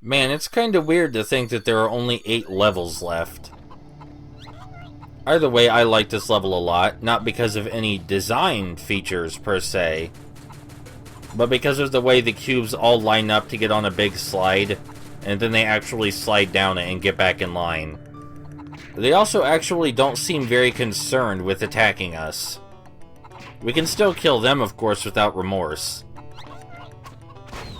Man, it's kinda weird to think that there are only 8 levels left. Either way, I like this level a lot, not because of any design features per se, but because of the way the cubes all line up to get on a big slide, and then they actually slide down it and get back in line. They also actually don't seem very concerned with attacking us. We can still kill them, of course, without remorse.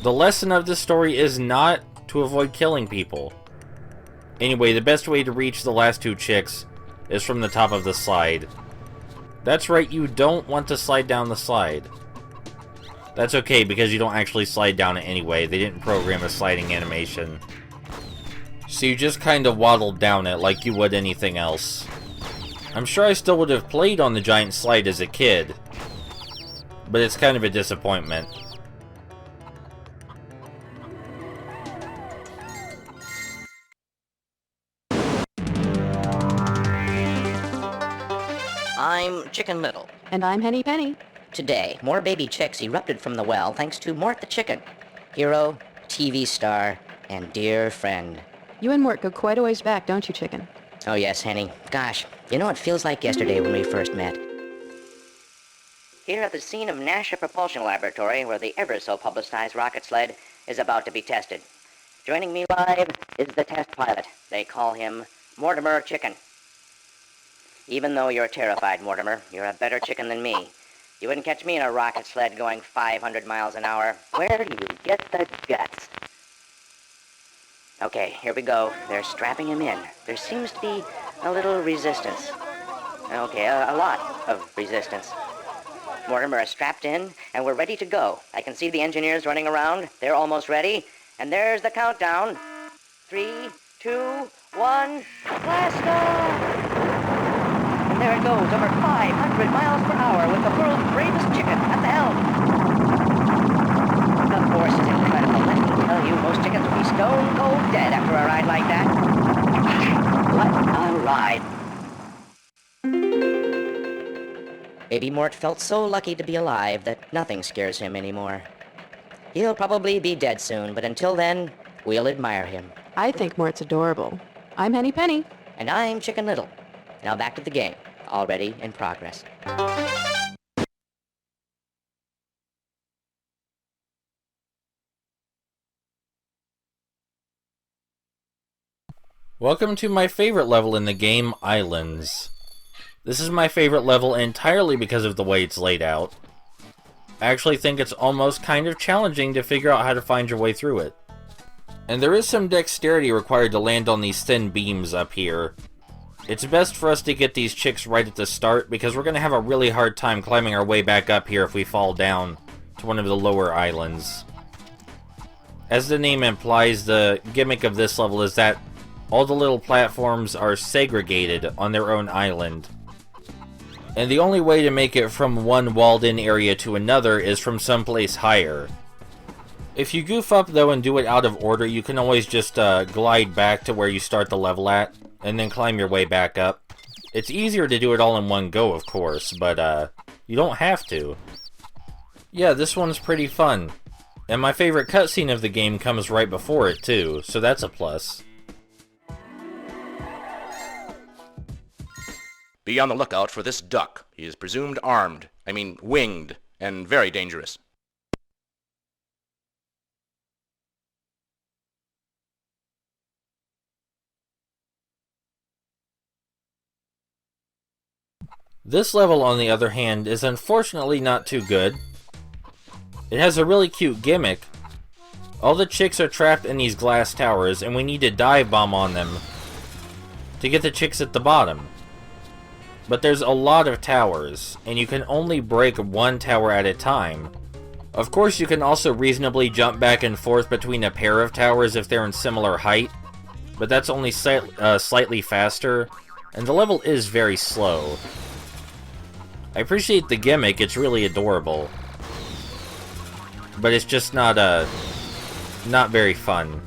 The lesson of this story is not to avoid killing people. Anyway, the best way to reach the last 2 chicks is from the top of the slide. That's right, you don't want to slide down the slide. That's okay, because you don't actually slide down it anyway. They didn't program a sliding animation. So you just kind of waddled down it like you would anything else. I'm sure I still would have played on the giant slide as a kid, but it's kind of a disappointment. I'm Chicken Little. And I'm Henny Penny. Today, more baby chicks erupted from the well thanks to Mort the chicken. Hero, TV star, and dear friend. You and Mort go quite a ways back, don't you, Chicken? Oh yes, Henny. Gosh, you know it feels like yesterday when we first met. Here at the scene of NASA Propulsion Laboratory, where the ever-so-publicized rocket sled is about to be tested. Joining me live is the test pilot. They call him Mortimer Chicken. Even though you're terrified, Mortimer, you're a better chicken than me. You wouldn't catch me in a rocket sled going 500 miles an hour. Where do you get the guts? Okay, here we go. They're strapping him in. There seems to be a little resistance. Okay, a lot of resistance. Mortimer is strapped in, and we're ready to go. I can see the engineers running around. They're almost ready. And there's the countdown. 3, 2, 1, blast off! And there it goes, over 500 miles per hour with the world's bravest chicken at the helm. The force is incredible. Let me tell you, most chickens would be stone cold dead after a ride like that. What a ride. Baby Mort felt so lucky to be alive that nothing scares him anymore. He'll probably be dead soon, but until then, we'll admire him. I think Mort's adorable. I'm Henny Penny. And I'm Chicken Little. Now back to the game, already in progress. Welcome to my favorite level in the game, Islands. This is my favorite level entirely because of the way it's laid out. I actually think it's almost kind of challenging to figure out how to find your way through it. And there is some dexterity required to land on these thin beams up here. It's best for us to get these chicks right at the start, because we're going to have a really hard time climbing our way back up here if we fall down to one of the lower islands. As the name implies, the gimmick of this level is that all the little platforms are segregated on their own island. And the only way to make it from one walled-in area to another is from someplace higher. If you goof up, though, and do it out of order, you can always just glide back to where you start the level at, and then climb your way back up. It's easier to do it all in one go, of course, but you don't have to. Yeah, this one's pretty fun. And my favorite cutscene of the game comes right before it, too, so that's a plus. Be on the lookout for this duck. He is presumed armed. I mean, winged, and very dangerous. This level, on the other hand, is unfortunately not too good. It has a really cute gimmick. All the chicks are trapped in these glass towers, and we need to dive bomb on them to get the chicks at the bottom. But there's a lot of towers, and you can only break one tower at a time. Of course, you can also reasonably jump back and forth between a pair of towers if they're in similar height, but that's only slightly faster, and the level is very slow. I appreciate the gimmick, it's really adorable. But it's just not very fun.